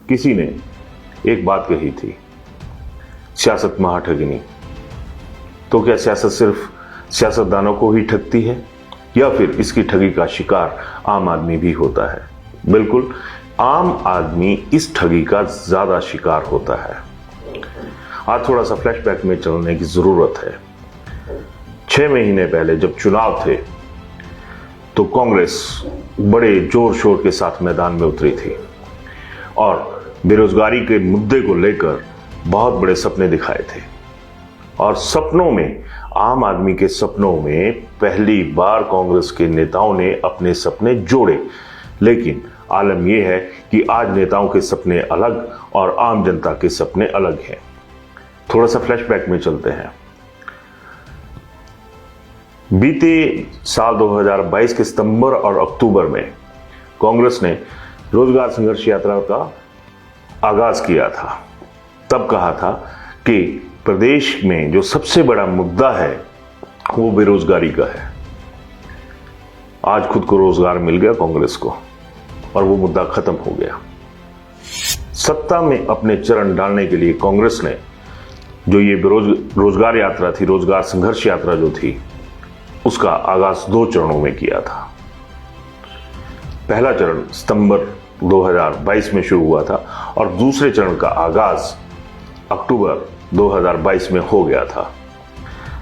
किसी ने एक बात कही थी, सियासत महाठगिनी। तो क्या सियासत सिर्फ सियासतदानों को ही ठगती है या फिर इसकी ठगी का शिकार आम आदमी भी होता है? बिल्कुल, आम आदमी इस ठगी का ज्यादा शिकार होता है। आज थोड़ा सा फ्लैशबैक में चलने की जरूरत है। 6 महीने पहले जब चुनाव थे तो कांग्रेस बड़े जोर शोर के साथ मैदान में उतरी थी और बेरोजगारी के मुद्दे को लेकर बहुत बड़े सपने दिखाए थे। और सपनों में, आम आदमी के सपनों में पहली बार कांग्रेस के नेताओं ने अपने सपने जोड़े। लेकिन आलम यह है कि आज नेताओं के सपने अलग और आम जनता के सपने अलग हैं। थोड़ा सा फ्लैशबैक में चलते हैं। बीते साल 2022 के सितंबर और अक्टूबर में कांग्रेस ने रोजगार संघर्ष यात्रा का आगाज किया था। तब कहा था कि प्रदेश में जो सबसे बड़ा मुद्दा है वो बेरोजगारी का है। आज खुद को रोजगार मिल गया कांग्रेस को और वो मुद्दा खत्म हो गया। सत्ता में अपने चरण डालने के लिए कांग्रेस ने जो ये रोजगार यात्रा थी, रोजगार संघर्ष यात्रा जो थी, उसका आगाज 2 चरणों में किया था। पहला चरण सितंबर 2022 में शुरू हुआ था और दूसरे चरण का आगाज अक्टूबर 2022 में हो गया था।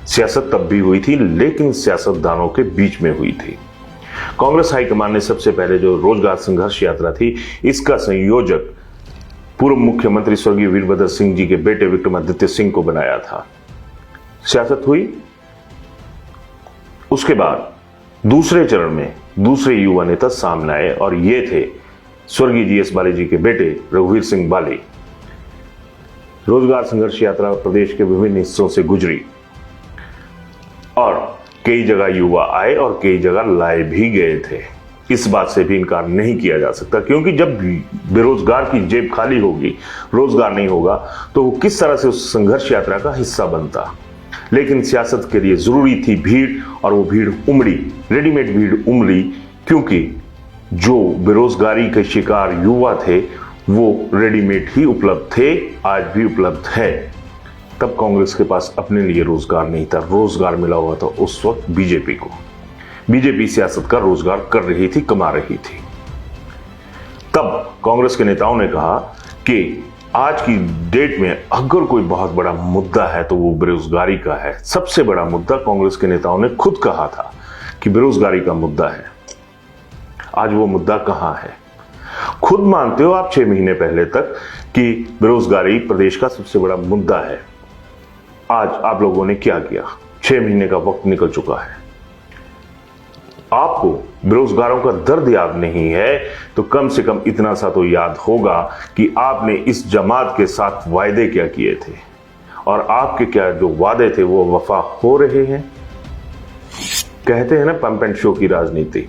सियासत तब भी हुई थी, लेकिन सियासतदानों के बीच में हुई थी। कांग्रेस हाईकमान ने सबसे पहले जो रोजगार संघर्ष यात्रा थी, इसका संयोजक पूर्व मुख्यमंत्री स्वर्गीय वीरभद्र सिंह जी के बेटे विक्रमादित्य सिंह को बनाया था। सियासत हुई। उसके बाद दूसरे चरण में दूसरे युवा नेता सामने आए और ये थे स्वर्गीय जीएस बाली जी के बेटे रघुवीर सिंह बाली। रोजगार संघर्ष यात्रा प्रदेश के विभिन्न हिस्सों से गुजरी और कई जगह युवा आए और कई जगह लाए भी गए थे। इस बात से भी इनकार नहीं किया जा सकता, क्योंकि जब बेरोजगार की जेब खाली होगी, रोजगार नहीं होगा, तो वो किस तरह से उस संघर्ष यात्रा का हिस्सा बनता। लेकिन सियासत के लिए जरूरी थी भीड़, और वो भीड़ उमड़ी, रेडीमेड भीड़ उमड़ी, क्योंकि जो बेरोजगारी के शिकार युवा थे वो रेडीमेड ही उपलब्ध थे, आज भी उपलब्ध है। तब कांग्रेस के पास अपने लिए रोजगार नहीं था, रोजगार मिला हुआ था उस वक्त बीजेपी को। बीजेपी सियासत का रोजगार कर रही थी, कमा रही थी। तब कांग्रेस के नेताओं ने कहा कि आज की डेट में अगर कोई बहुत बड़ा मुद्दा है तो वो बेरोजगारी का है। सबसे बड़ा मुद्दा कांग्रेस के नेताओं ने खुद कहा था कि बेरोजगारी का मुद्दा है। आज वो मुद्दा कहां है? खुद मानते हो आप 6 महीने पहले तक कि बेरोजगारी प्रदेश का सबसे बड़ा मुद्दा है। आज आप लोगों ने क्या किया? 6 महीने का वक्त निकल चुका है। आपको बेरोजगारों का दर्द याद नहीं है तो कम से कम इतना सा तो याद होगा कि आपने इस जमात के साथ वायदे क्या किए थे और आपके क्या जो वादे थे वो वफा हो रहे हैं। कहते हैं ना, पंप एंड शो की राजनीति,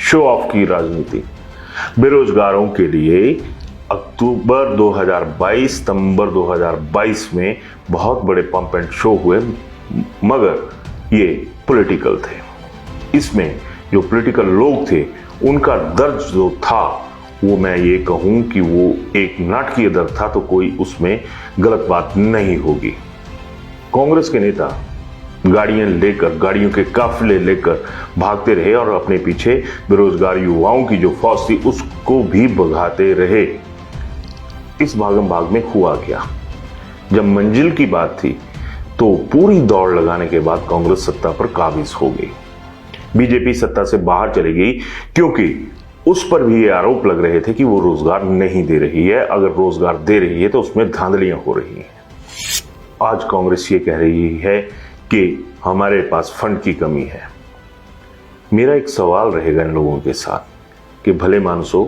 शो ऑफ की राजनीति। बेरोजगारों के लिए अक्टूबर 2022, सितंबर 2022 में बहुत बड़े पंप एंड शो हुए, मगर ये पॉलिटिकल थे। इसमें जो पॉलिटिकल लोग थे उनका दर्द जो था वो मैं ये कहूं कि वो एक नाटकीय दर्द था, तो कोई उसमें गलत बात नहीं होगी। कांग्रेस के नेता गाड़ियां लेकर, गाड़ियों के काफिले लेकर भागते रहे और अपने पीछे बेरोजगार युवाओं की जो फौज थी उसको भी भगाते रहे। इस भागम भाग में हुआ क्या? जब मंजिल की बात थी तो पूरी दौड़ लगाने के बाद कांग्रेस सत्ता पर काबिज हो गई। बीजेपी सत्ता से बाहर चली गई, क्योंकि उस पर भी ये आरोप लग रहे थे कि वो रोजगार नहीं दे रही है। अगर रोजगार दे रही है तो उसमें धांधलियां हो रही हैं। आज कांग्रेस ये कह रही है कि हमारे पास फंड की कमी है। मेरा एक सवाल रहेगा इन लोगों के साथ कि भले मानसो,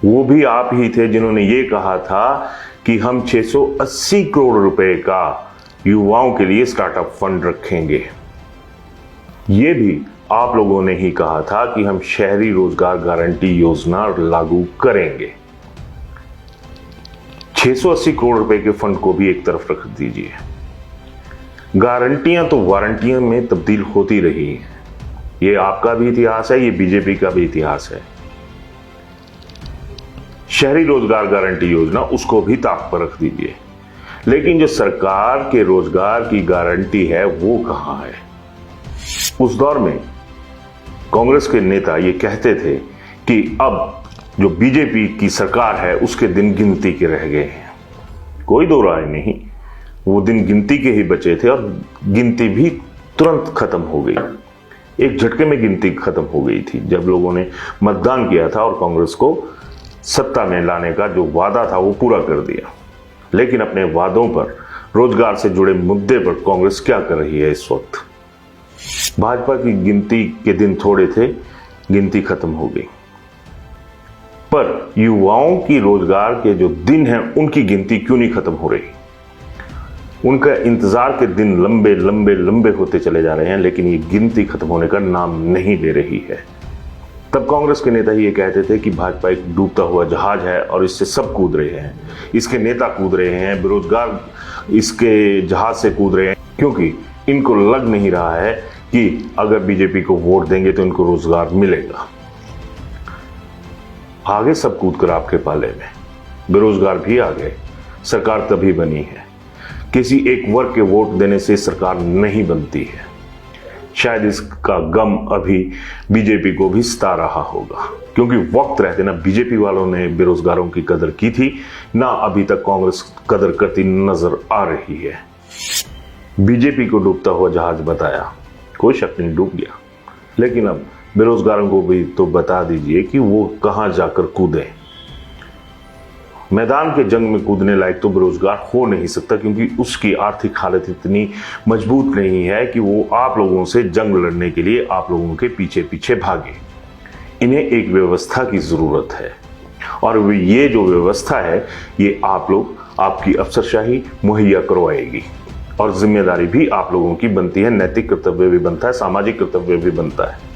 वो भी आप ही थे जिन्होंने ये कहा था कि हम 680 करोड़ रुपए का युवाओं के लिए स्टार्टअप फंड रखेंगे। ये भी आप लोगों ने ही कहा था कि हम शहरी रोजगार गारंटी योजना लागू करेंगे। 680 करोड़ रुपए के फंड को भी एक तरफ रख दीजिए। गारंटियां तो वारंटियां में तब्दील होती रही हैं। ये आपका भी इतिहास है, ये बीजेपी का भी इतिहास है। शहरी रोजगार गारंटी योजना उसको भी ताक पर रख दीजिए, लेकिन जो सरकार के रोजगार की गारंटी है वो कहां है। उस दौर में कांग्रेस के नेता ये कहते थे कि अब जो बीजेपी की सरकार है उसके दिन गिनती के रह गए हैं। कोई दो राय नहीं, वो दिन गिनती के ही बचे थे और गिनती भी तुरंत खत्म हो गई। एक झटके में गिनती खत्म हो गई थी जब लोगों ने मतदान किया था और कांग्रेस को सत्ता में लाने का जो वादा था वो पूरा कर दिया। लेकिन अपने वादों पर, रोजगार से जुड़े मुद्दे पर कांग्रेस क्या कर रही है इस वक्त? भाजपा की गिनती के दिन थोड़े थे, गिनती खत्म हो गई, पर युवाओं की रोजगार के जो दिन हैं उनकी गिनती क्यों नहीं खत्म हो रही? उनका इंतजार के दिन लंबे लंबे लंबे होते चले जा रहे हैं, लेकिन ये गिनती खत्म होने का नाम नहीं ले रही है। तब कांग्रेस के नेता ये कहते थे कि भाजपा एक डूबता हुआ जहाज है और इससे सब कूद रहे हैं, इसके नेता कूद रहे हैं, बेरोजगार इसके जहाज से कूद रहे हैं, क्योंकि इनको लग नहीं रहा है कि अगर बीजेपी को वोट देंगे तो इनको रोजगार मिलेगा। आगे सब कूद कर आपके पाले में, बेरोजगार भी आ गए। सरकार तभी बनी है, किसी एक वर्ग के वोट देने से सरकार नहीं बनती है। शायद इसका गम अभी बीजेपी को भी सता रहा होगा, क्योंकि वक्त रहते ना बीजेपी वालों ने बेरोजगारों की कदर की थी, ना अभी तक कांग्रेस कदर करती नजर आ रही है। बीजेपी को डूबता हुआ जहाज बताया, कोई शक नहीं डूब गया, लेकिन अब बेरोजगारों को भी तो बता दीजिए कि वो कहां जाकर कूदे। मैदान के जंग में कूदने लायक तो बेरोजगार हो नहीं सकता, क्योंकि उसकी आर्थिक हालत इतनी मजबूत नहीं है कि वो आप लोगों से जंग लड़ने के लिए आप लोगों के पीछे पीछे भागे। इन्हें एक व्यवस्था की जरूरत है, और ये जो व्यवस्था है ये आप लोग, आपकी अफसरशाही मुहैया करवाएगी, और जिम्मेदारी भी आप लोगों की बनती है, नैतिक कर्तव्य भी बनता है, सामाजिक कर्तव्य भी बनता है।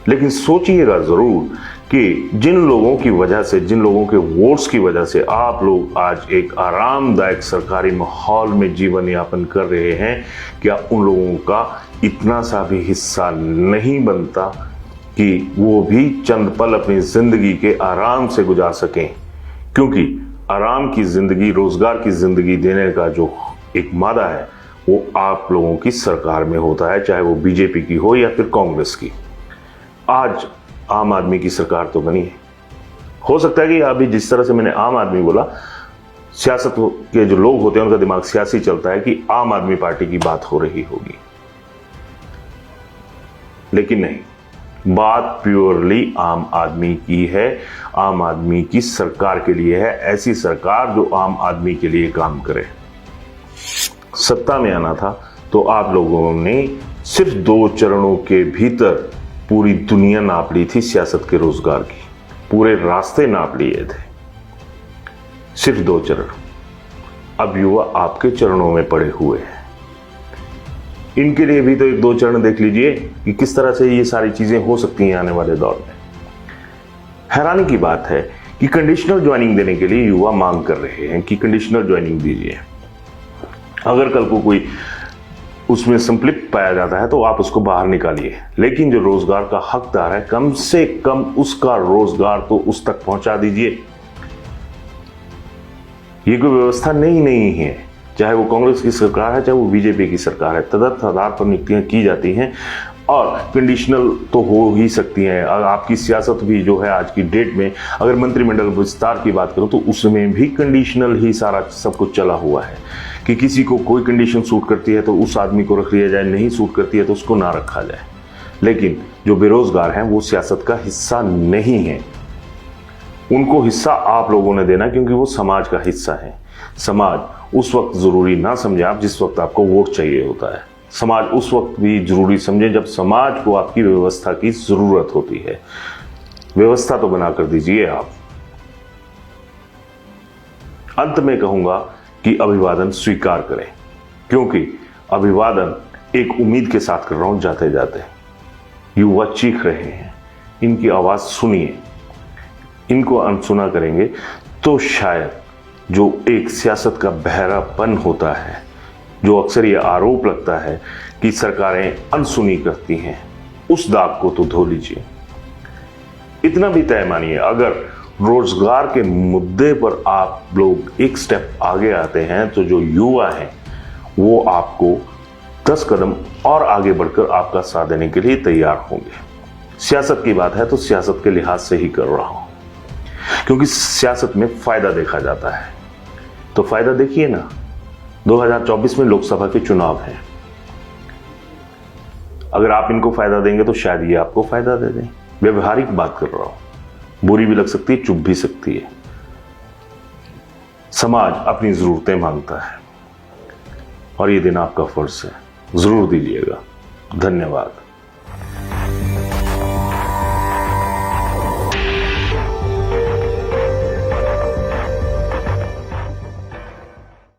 लेकिन सोचिएगा जरूर कि जिन लोगों की वजह से, जिन लोगों के वोट्स की वजह से आप लोग आज एक आरामदायक सरकारी माहौल में जीवन यापन कर रहे हैं, क्या उन लोगों का इतना सा भी हिस्सा नहीं बनता कि वो भी चंद पल अपनी जिंदगी के आराम से गुजार सकें? क्योंकि आराम की जिंदगी, रोजगार की जिंदगी देने का जो एक मादा है वो आप लोगों की सरकार में होता है, चाहे वो बीजेपी की हो या फिर कांग्रेस की। आज आम आदमी की सरकार तो बनी है। हो सकता है कि अभी जिस तरह से मैंने आम आदमी बोला, सियासत के जो लोग होते हैं उनका दिमाग सियासी चलता है कि आम आदमी पार्टी की बात हो रही होगी, लेकिन नहीं, बात प्योरली आम आदमी की है, आम आदमी की सरकार के लिए है। ऐसी सरकार जो आम आदमी के लिए काम करे। सत्ता में आना था तो आप लोगों ने सिर्फ 2 चरणों के भीतर पूरी दुनिया नाप ली थी सियासत के रोजगार की, पूरे रास्ते नाप लिए थे, सिर्फ 2 चरण। अब युवा आपके चरणों में पड़े हुए हैं, इनके लिए भी तो एक 2 चरण देख लीजिए कि किस तरह से ये सारी चीजें हो सकती हैं आने वाले दौर में। हैरानी की बात है कि कंडीशनल ज्वाइनिंग देने के लिए युवा मांग कर रहे हैं कि कंडीशनल ज्वाइनिंग दीजिए। अगर कल को कोई उसमें संलिप्त पाया जाता है तो आप उसको बाहर निकालिए, लेकिन जो रोजगार का हकदार है कम से कम उसका रोजगार तो उस तक पहुंचा दीजिए। ये कोई व्यवस्था नहीं है, चाहे वो कांग्रेस की सरकार है, चाहे वो बीजेपी की सरकार है, तदर्थ आधार पर नियुक्तियां की जाती हैं और कंडीशनल तो हो ही सकती हैं। आपकी सियासत भी जो है आज की डेट में, अगर मंत्रिमंडल विस्तार की बात करूं तो उसमें भी कंडीशनल ही सारा सब कुछ चला हुआ है कि किसी को कोई कंडीशन सूट करती है तो उस आदमी को रख लिया जाए, नहीं सूट करती है तो उसको ना रखा जाए। लेकिन जो बेरोजगार हैं वो सियासत का हिस्सा नहीं है, उनको हिस्सा आप लोगों ने देना, क्योंकि वो समाज का हिस्सा है। समाज उस वक्त जरूरी ना समझे आप जिस वक्त आपको वोट चाहिए होता है, समाज उस वक्त भी जरूरी समझे जब समाज को आपकी व्यवस्था की जरूरत होती है। व्यवस्था तो बना कर दीजिए आप। अंत में कहूंगा कि अभिवादन स्वीकार करें, क्योंकि अभिवादन एक उम्मीद के साथ कर रहा हूं जाते जाते। युवा चीख रहे हैं, इनकी आवाज सुनिए। इनको अनसुना करेंगे तो शायद जो एक सियासत का बहरापन होता है, जो अक्सर ये आरोप लगता है कि सरकारें अनसुनी करती हैं, उस दाग को तो धो लीजिए। इतना भी तय मानिए, अगर रोजगार के मुद्दे पर आप लोग एक स्टेप आगे आते हैं तो जो युवा हैं वो आपको 10 कदम और आगे बढ़कर आपका साथ देने के लिए तैयार होंगे। सियासत की बात है तो सियासत के लिहाज से ही कर रहा हूं, क्योंकि सियासत में फायदा देखा जाता है। तो फायदा देखिए ना, 2024 में लोकसभा के चुनाव हैं। अगर आप इनको फायदा देंगे तो शायद ये आपको फायदा दे दें। व्यवहारिक बात कर रहा हूं, बुरी भी लग सकती है, चुप भी सकती है। समाज अपनी जरूरतें मांगता है और ये दिन आपका फर्ज है, जरूर दीजिएगा। धन्यवाद।